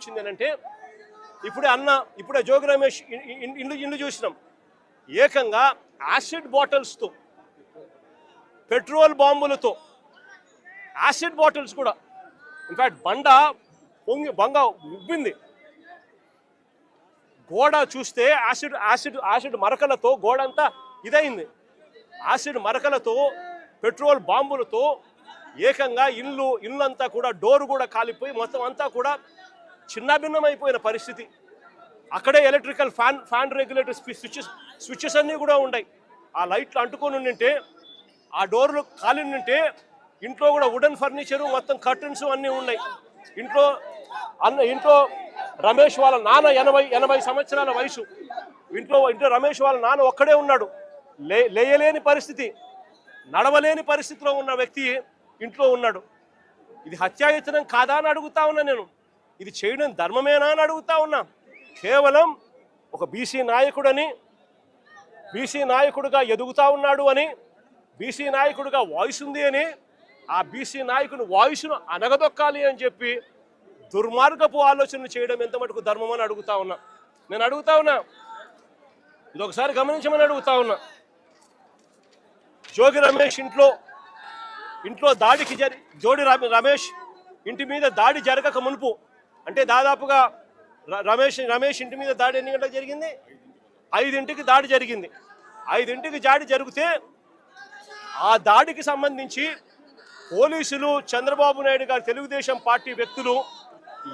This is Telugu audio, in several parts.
వచ్చింది అంటే ఇప్పుడే జోగి రమేష్ ఇల్లు చూసినాం. ఏకంగా యాసిడ్ బాటిల్స్తో, పెట్రోల్ బాంబులతో, యాసిడ్ బాటిల్స్ కూడా, ఇన్ఫ్యాక్ట్ బంగ ఉబ్బింది. గోడ చూస్తే యాసిడ్ మరకలతో గోడ అంతా ఇదైంది. యాసిడ్ మరకలతో, పెట్రోల్ బాంబులతో ఏకంగా ఇల్లంతా కూడా డోర్ కూడా కాలిపోయి మొత్తం అంతా కూడా చిన్నాభిన్నమైపోయిన పరిస్థితి. అక్కడే ఎలక్ట్రికల్ ఫ్యాన్ రెగ్యులేటర్ స్విచ్చెస్ అన్నీ కూడా ఉన్నాయి. ఆ లైట్లు అంటుకొని ఉండింటే, ఆ డోర్లు కాలి ఉండింటే ఇంట్లో కూడా వుడెన్ ఫర్నిచరు, మొత్తం కర్టన్స్ అన్నీ ఉన్నాయి. ఇంట్లో రమేష్ వాళ్ళ నాన్న 80 సంవత్సరాల వయసు. ఇంట్లో రమేష్ వాళ్ళ నాన్న ఒక్కడే ఉన్నాడు. లేయలేని పరిస్థితి, నడవలేని పరిస్థితిలో ఉన్న వ్యక్తి ఇంట్లో ఉన్నాడు. ఇది హత్యాయత్నం కాదా అని అడుగుతా ఉన్నా నేను. ఇది చేయడం ధర్మమేనా అని అడుగుతా ఉన్నా. కేవలం ఒక బీసీ నాయకుడని, బీసీ నాయకుడిగా ఎదుగుతా ఉన్నాడు అని, బీసీ నాయకుడిగా వాయిస్ ఉంది అని, ఆ బీసీ నాయకుని వాయిస్ను అనగదొక్కాలి అని చెప్పి దుర్మార్గపు ఆలోచనలు చేయడం ఎంత మటుకు ధర్మం అని అడుగుతా ఉన్నా. నేను అడుగుతా ఉన్నా, ఇది ఒకసారి గమనించమని అడుగుతా ఉన్నా. జోగి రమేష్ ఇంట్లో దాడికి రమేష్ ఇంటి మీద దాడి జరగక మునుపు, అంటే దాదాపుగా రమేష్ ఇంటి మీద దాడి ఎన్ని గంటలకు జరిగింది? 5ంటికి దాడి జరిగింది. 5ంటికి దాడి జరిగితే ఆ దాడికి సంబంధించి పోలీసులు, చంద్రబాబు నాయుడు గారు, తెలుగుదేశం పార్టీ వ్యక్తులు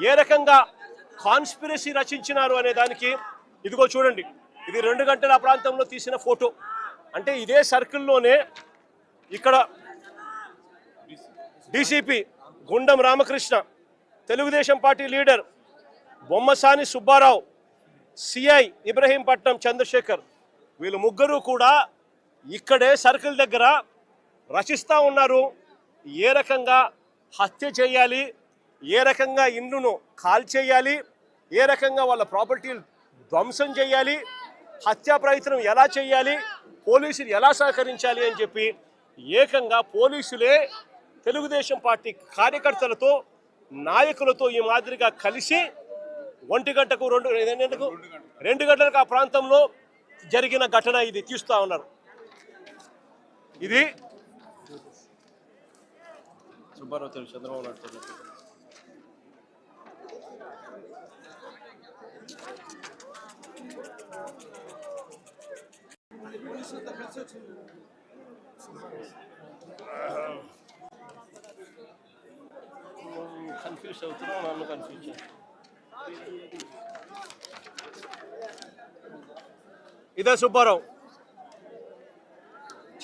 ఏ రకంగా కాన్స్పిరసీ రచించినారు అనే దానికి ఇదిగో చూడండి. ఇది 2 గంటల ప్రాంతంలో తీసిన ఫోటో. అంటే ఇదే సర్కిల్లోనే ఇక్కడ DCP Gundam Ramakrishna, Telugu Desam party leader Bommasani Subbarao, CI Ibrahimpatnam Chandrasekhar, వీళ్ళు ముగ్గురు కూడా ఇక్కడే సర్కిల్ దగ్గర రచిస్తూ ఉన్నారు. ఏ రకంగా హత్య చేయాలి, ఏ రకంగా ఇండ్లను కాల్చేయాలి, ఏ రకంగా వాళ్ళ ప్రాపర్టీలు ధ్వంసం చేయాలి, హత్యా ప్రయత్నం ఎలా చేయాలి, పోలీసులు ఎలా సహకరించాలి అని చెప్పి ఏకంగా పోలీసులే తెలుగుదేశం పార్టీ కార్యకర్తలతో, నాయకులతో ఈ మాదిరిగా కలిసి 1 గంటకు 2 గంటలకు ఆ ప్రాంతంలో జరిగిన ఘటన ఇది తీస్తూ ఉన్నారు. ఇది సుబ్బారావు చంద్రబాబు నాయుడు కన్ఫ్యూజ్ అవుతున్నావు, నన్ను కన్ఫ్యూజ్. ఇదే సుబ్బారావు,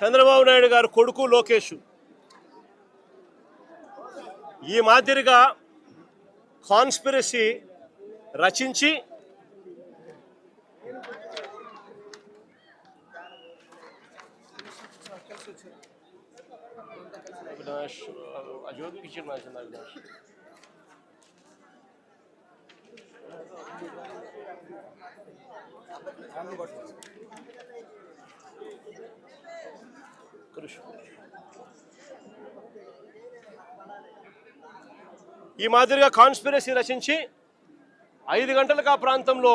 చంద్రబాబు నాయుడు గారు కొడుకు లోకేష్. ఈ మాదిరిగా కాన్స్పిరసీ రచించి అజోగికి ఇచ్చిన అవినాష్ ఈ మాదిరిగా కాన్స్పిరసీ రచించి 5 గంటలకు ఆ ప్రాంతంలో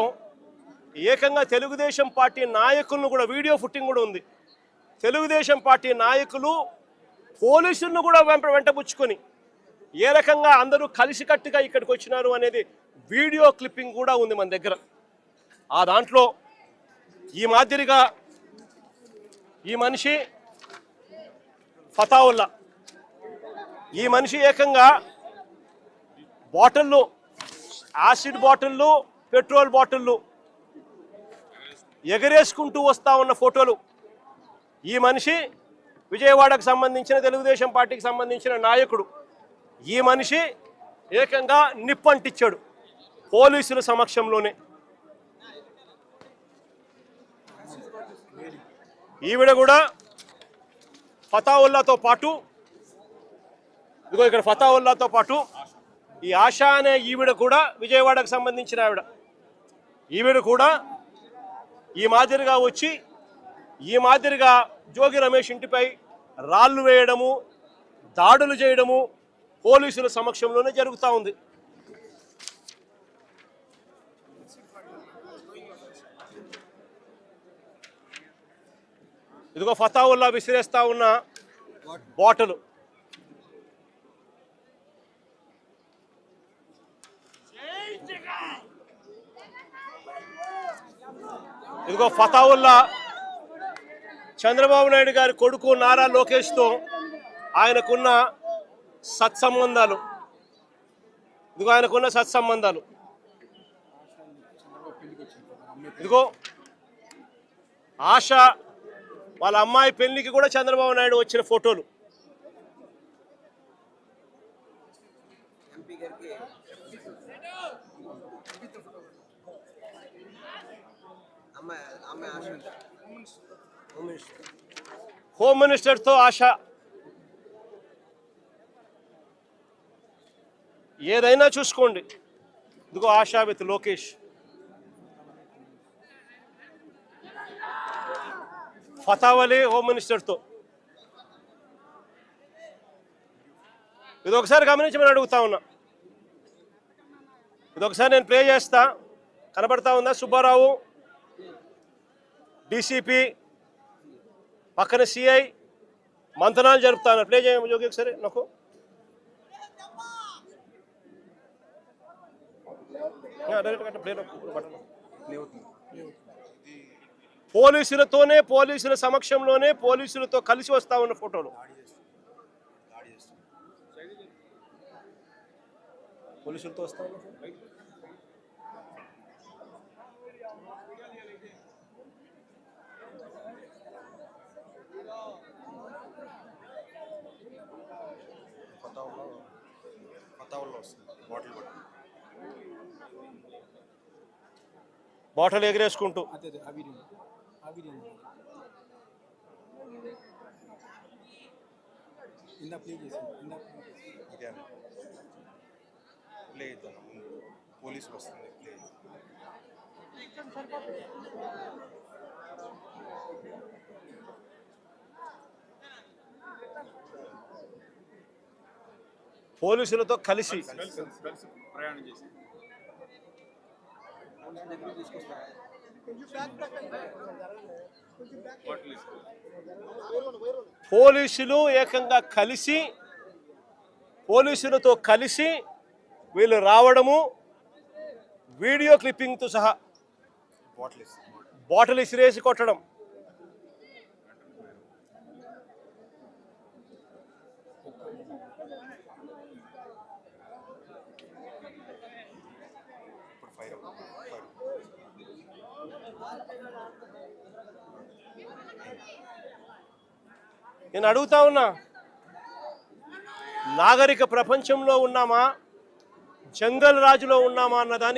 ఏకంగా తెలుగుదేశం పార్టీ నాయకులను కూడా, వీడియో ఫుటింగ్ కూడా ఉంది, తెలుగుదేశం పార్టీ నాయకులు పోలీసులను కూడా వెంటబుచ్చుకొని ఏ రకంగా అందరూ కలిసికట్టుగా ఇక్కడికి వచ్చినారు అనేది వీడియో క్లిప్పింగ్ కూడా ఉంది మన దగ్గర. ఆ దాంట్లో ఈ మాదిరిగా ఈ మనిషి ఫతావుల్లా, ఈ మనిషి ఏకంగా బాటిళ్ళు, యాసిడ్ బాటిళ్ళు, పెట్రోల్ బాటిళ్ళు ఎగరేసుకుంటూ వస్తూ ఉన్న ఫోటోలు. ఈ మనిషి విజయవాడకు సంబంధించిన తెలుగుదేశం పార్టీకి సంబంధించిన నాయకుడు. ఈ మనిషి ఏకంగా నిప్పంటిచ్చాడు పోలీసుల సమక్షంలోనే. ఈవిడ కూడా ఫతావుల్లాతో పాటు, ఇదిగో ఇక్కడ ఫతావుల్లాతో పాటు ఈ ఆశా అనే ఈవిడ కూడా విజయవాడకు సంబంధించిన ఆవిడ. ఈవిడ కూడా ఈ మాదిరిగా వచ్చి ఈ మాదిరిగా జోగి రమేష్ ఇంటిపై రాళ్ళు వేయడము, దాడులు చేయడము పోలీసుల సమక్షంలోనే జరుగుతూ ఉంది. ఇదిగో ఫతావుల్లా విసిరేస్తా ఉన్న బాటలు. ఇదిగో ఫతావుల్లా చంద్రబాబు నాయుడు గారి కొడుకు నారా లోకేష్తో ఆయనకున్న సత్సంబంధాలు. ఇదిగో ఆయనకున్న సత్సంబంధాలు. ఇదిగో ఆశ వాళ్ళ అమ్మాయి పెళ్లికి కూడా చంద్రబాబు నాయుడు వచ్చిన ఫోటోలు. హోమ్ మినిస్టర్తో ఆశ. ఏదైనా చూసుకోండి. ఇదిగో ఆశ విత్ లోకేష్. ఫతావలీ హోమ్ మినిస్టర్తో. ఇది ఒకసారి గమనించమని అడుగుతా ఉన్నా. ఇదొకసారి నేను ప్లే చేస్తా. కనబడతా ఉందా? సుబ్బారావు డీసీపీ పక్కన సిఐ మంతనాలు జరుపుతాను. ప్లే చేయము జోగి ఒకసారి నాకు. పోలీసులతోనే, పోలీసుల సమక్షంలోనే, పోలీసులతో కలిసి వస్తా ఉన్న ఫోటోలు. పోలీసులతో వస్తా ఉన్న బాటలు ఎగరేసుకుంటూ. పోలీసులు వస్తుంది. పోలీసులతో కలిసి ప్రయాణం చేసి పోలీసులు ఏకంగా కలిసి, పోలీసులతో కలిసి వీళ్ళు రావడము, వీడియో క్లిప్పింగ్తో సహా బాటిల్ ఇసిరేసి కొట్టడం. నేను అడుగుతా ఉన్నా, నాగరిక ప్రపంచంలో ఉన్నామా, జంగల్ రాజులో ఉన్నామా అన్నదాన్ని